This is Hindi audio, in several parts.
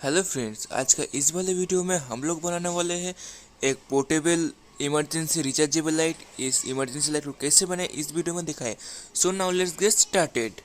हेलो फ्रेंड्स, आज का इस वाले वीडियो में हम लोग बनाने वाले हैं एक पोर्टेबल इमरजेंसी रिचार्जेबल लाइट। इस इमरजेंसी लाइट को कैसे बनाए इस वीडियो में दिखाएं। So now let's get started.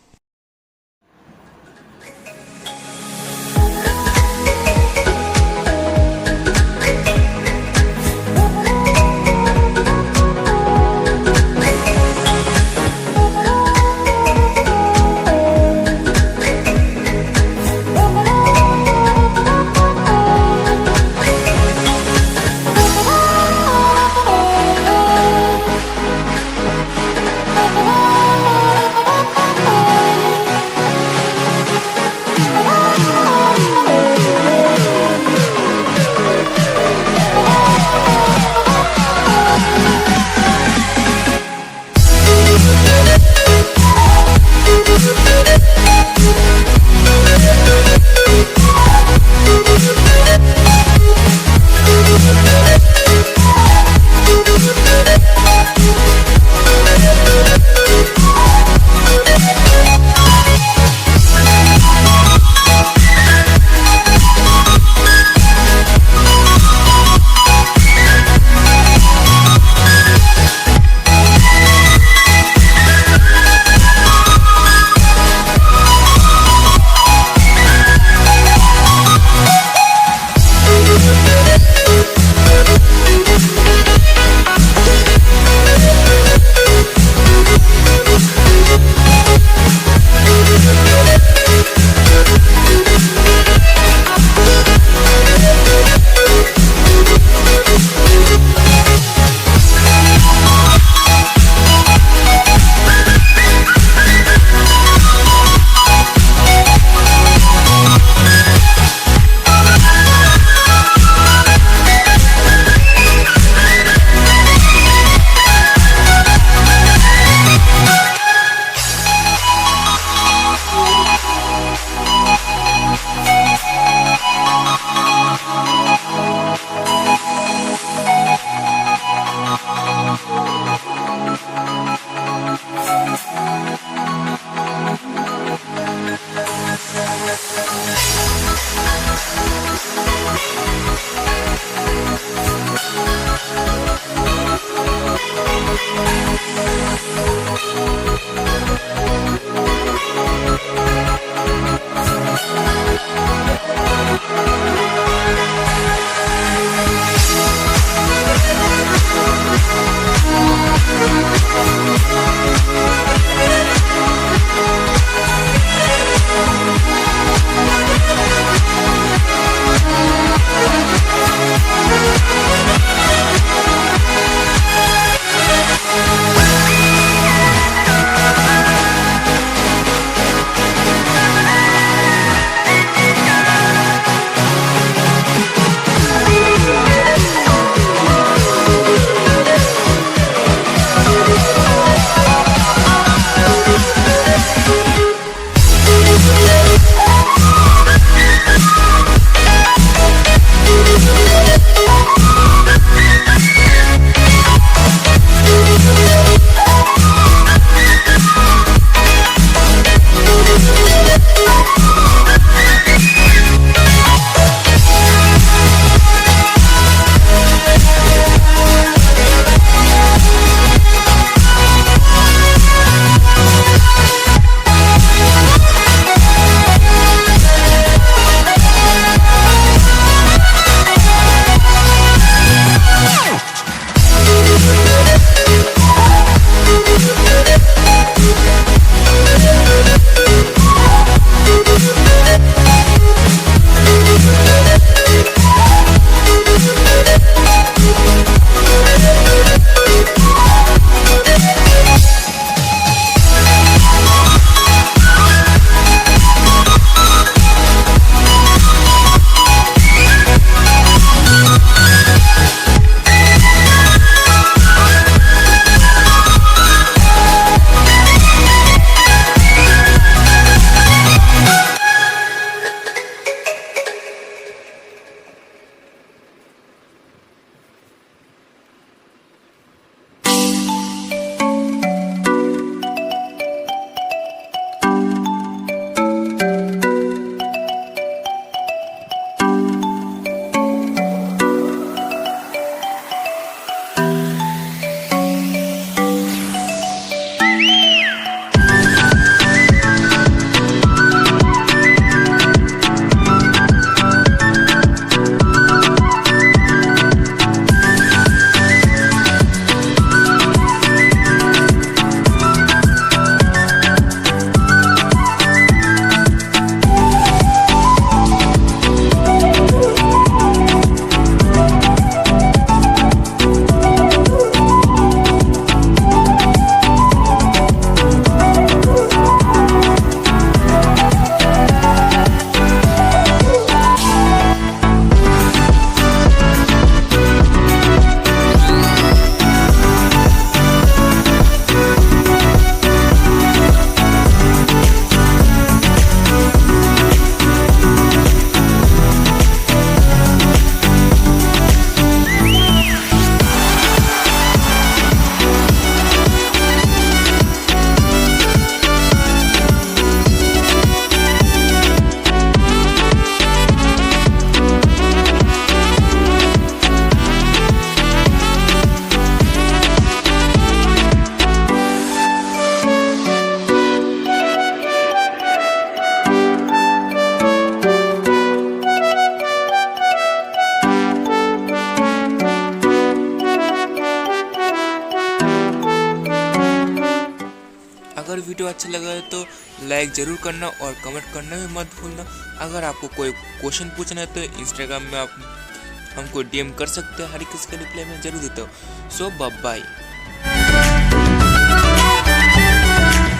अच्छा लगा है तो लाइक ज़रूर करना और कमेंट करना भी मत भूलना। अगर आपको कोई क्वेश्चन पूछना है तो इंस्टाग्राम में आप हमको डीएम कर सकते हैं, हर किसी का रिप्लाई मैं ज़रूर देता हूँ। सो बाय बाय।